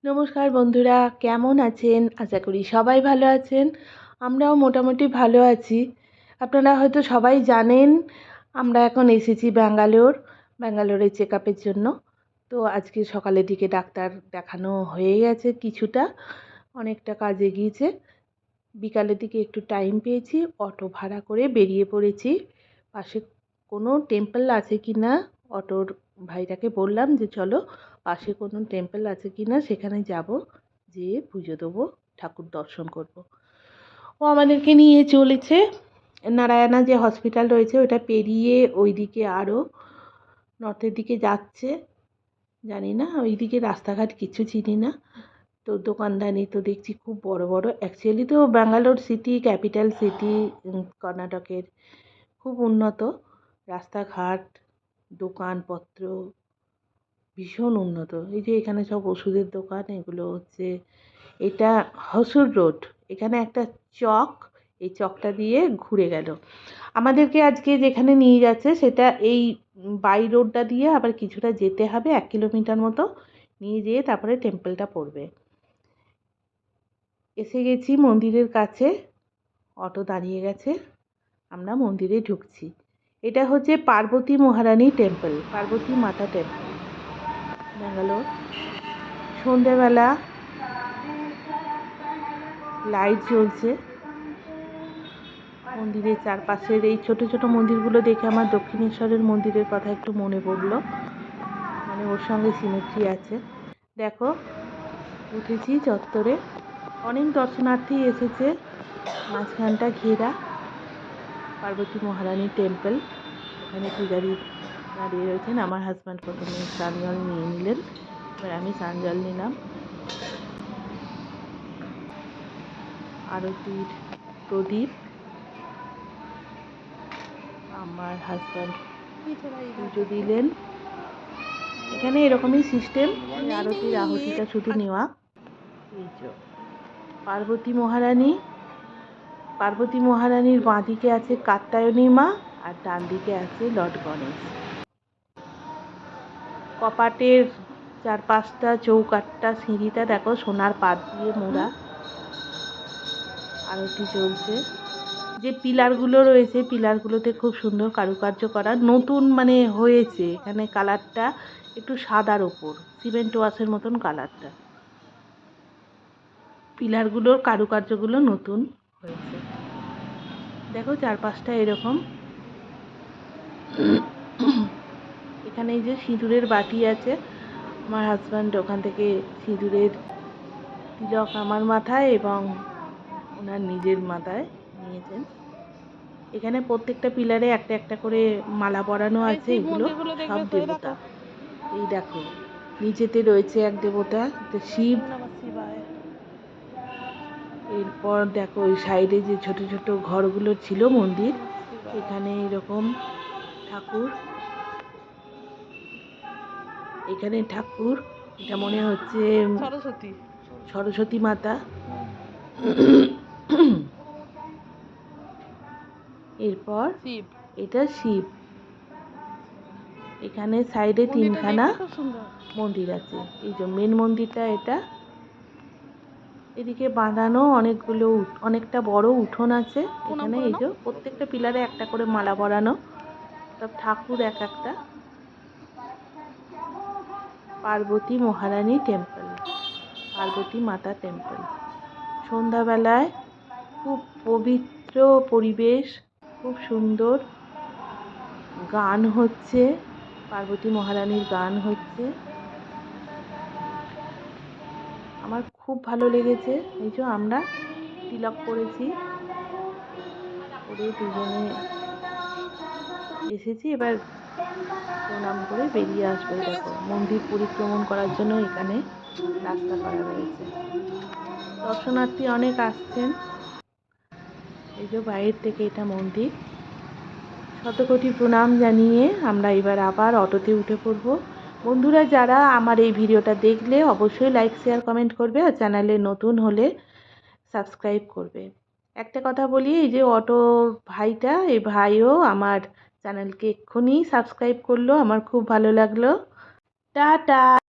নমস্কার বন্ধুরা, কেমন আছেন? আশা করি সবাই ভালো আছেন। আমরাও মোটামুটি ভালো আছি। আপনারা হয়তো সবাই জানেন আমরা এখন এসেছি ব্যাঙ্গালোরে চেক আপের জন্য। তো আজকে সকালের দিকে ডাক্তার দেখানো হয়ে গেছে কিছুটা, অনেকটা কাজ এগিয়েছে। বিকালের দিকে একটু টাইম পেয়েছি, অটো ভাড়া করে বেরিয়ে পড়েছি। পাশে কোনো টেম্পল আছে কি না, অটোর ভাইটাকে বললাম যে চলো পাশে কোনো টেম্পল আছে কি না সেখানে যাব, যেয়ে পুজো দেবো, ঠাকুর দর্শন করব। ও আমাদেরকে নিয়ে চলেছে। নারায়ণা যে হসপিটাল রয়েছে ওটা পেরিয়ে ওইদিকে আরও নর্থের দিকে যাচ্ছে। জানি না, ওইদিকে রাস্তাঘাট কিছু চিনি না। তো দোকানদানি তো দেখছি খুব বড় বড়। অ্যাকচুয়ালি তো ব্যাঙ্গালোর সিটি ক্যাপিটাল সিটি, কর্ণাটকের, খুব উন্নত রাস্তাঘাট, দোকানপত্র ভীষণ উন্নত। এই যে এখানে সব ওষুধের দোকান, এগুলো হচ্ছে, এটা হসুর রোড। এখানে একটা চক, এই চকটা দিয়ে ঘুরে গেল। আমাদেরকে আজকে যেখানে নিয়ে যাচ্ছে সেটা এই বাই রোডটা দিয়ে আবার কিছুটা যেতে হবে, 1 কিলোমিটার মতো নিয়ে যেয়ে তারপরে টেম্পলটা পড়বে। এসে গেছি মন্দিরের কাছে, অটো দাঁড়িয়ে গেছে, আমরা মন্দিরে ঢুকছি। এটা হচ্ছে পার্বতী মহারানী টেম্পল, পার্বতী মাতা টেম্পল, ব্যাঙ্গালোর। সন্ধেবেলা লাইট জ্বলছে মন্দিরের চারপাশের। এই ছোট ছোট মন্দিরগুলো দেখে আমার দক্ষিণেশ্বরের মন্দিরের কথা একটু মনে পড়লো, মানে ওর সঙ্গে সিমেট্রি আছে। দেখো, উঠেছি চত্বরে, অনেক দর্শনার্থী এসেছে। মাঝখানটা ঘেরা পার্বতী মহারানী টেম্পল। এখানে পূজারী দাঁড়িয়ে রয়েছেন। আমার হাজব্যান্ড প্রথমে স্নান জল নিয়ে নিলেন, এবার আমি স্নান জল নিলাম। আরতির প্রদীপ আমার হাজব্যান্ড পুজো দিলেন। এখানে এরকমই সিস্টেম, আরতির আহুতিটা শুধু নেওয়া। এই যে পার্বতী মহারানীর বাঁ দিকে আছে কাত্যায়নী মা, আর ডান দিকে আছে লর্ড গণেশ। কপাটের 4-5টা চৌকাটটা সিঁড়িটা দেখো সোনার পাত দিয়ে মোড়া। আরতি চলছে। যে পিলারগুলো রয়েছে, পিলারগুলোতে খুব সুন্দর কারুকার্য করা, নতুন মানে হয়েছে। এখানে কালারটা একটু সাদার ওপর, সিমেন্ট ওয়াশের মতন কালারটা। পিলারগুলোর কারুকার্যগুলো নতুন হয়েছে। দেখো চারপাশটা এরকম। এখানে এই যে সিঁদুরের বাটি আছে, আমার হাজব্যান্ড ওখান থেকে সিঁদুরের তিলক আমার মাথায় এবং ওনার নিজের মাথায় নিয়েছেন। এখানে প্রত্যেকটা পিলারে একটা একটা করে মালা পরানো আছে, এগুলো সব দেবতা। এই দেখো নিচেতে রয়েছে এক দেবতা, শিব। এরপর দেখো ওই সাইডে যে ছোট ছোট ঘরগুলো ছিল মন্দির, এখানে এরকম ঠাকুর। এখানে ঠাকুর, এটা মনে হচ্ছে সরস্বতী মাতা। এরপর এটা শিব। এখানে সাইডে 3খানা মন্দির আছে। এই যে মেন মন্দিরটা এটা। এদিকে বাঁধানো অনেকগুলো, অনেকটা বড় উঠোন আছে এখানে। এই যে প্রত্যেকটা পিলারে একটা করে মালা পরানো, সব ঠাকুর এক একটা। পার্বতী মহারানী টেম্পল, পার্বতী মাতা টেম্পল। সন্ধ্যাবেলায় খুব পবিত্র পরিবেশ, খুব সুন্দর। গান হচ্ছে, পার্বতী মহারানীর গান হচ্ছে। আমার খুব ভালো লেগেছে। এই যে আমরা তিলক পরেছি, পরে দুজনে এসেছি। এবার প্রণাম করে বেরিয়ে আসবো। দেখো মন্দির পরিক্রমণ করার জন্য এখানে রাস্তা করা রয়েছে। দর্শনার্থী অনেক আসছেন। এই যে বাইরের থেকে এটা মন্দির। শতকোটি প্রণাম জানিয়ে আমরা এবার আবার অটোতে উঠে পড়ব। বন্ধুরা যারা আমার এই ভিডিওটা দেখলে অবশ্যই লাইক শেয়ার কমেন্ট করবে, আর চ্যানেলে নতুন হলে সাবস্ক্রাইব করবে। একটা কথা বলি, এই যে অটো ভাইটা, এই ভাইও আমার চ্যানেলকে এক্ষুনি সাবস্ক্রাইব করলো, আমার খুব ভালো লাগলো। টাটা।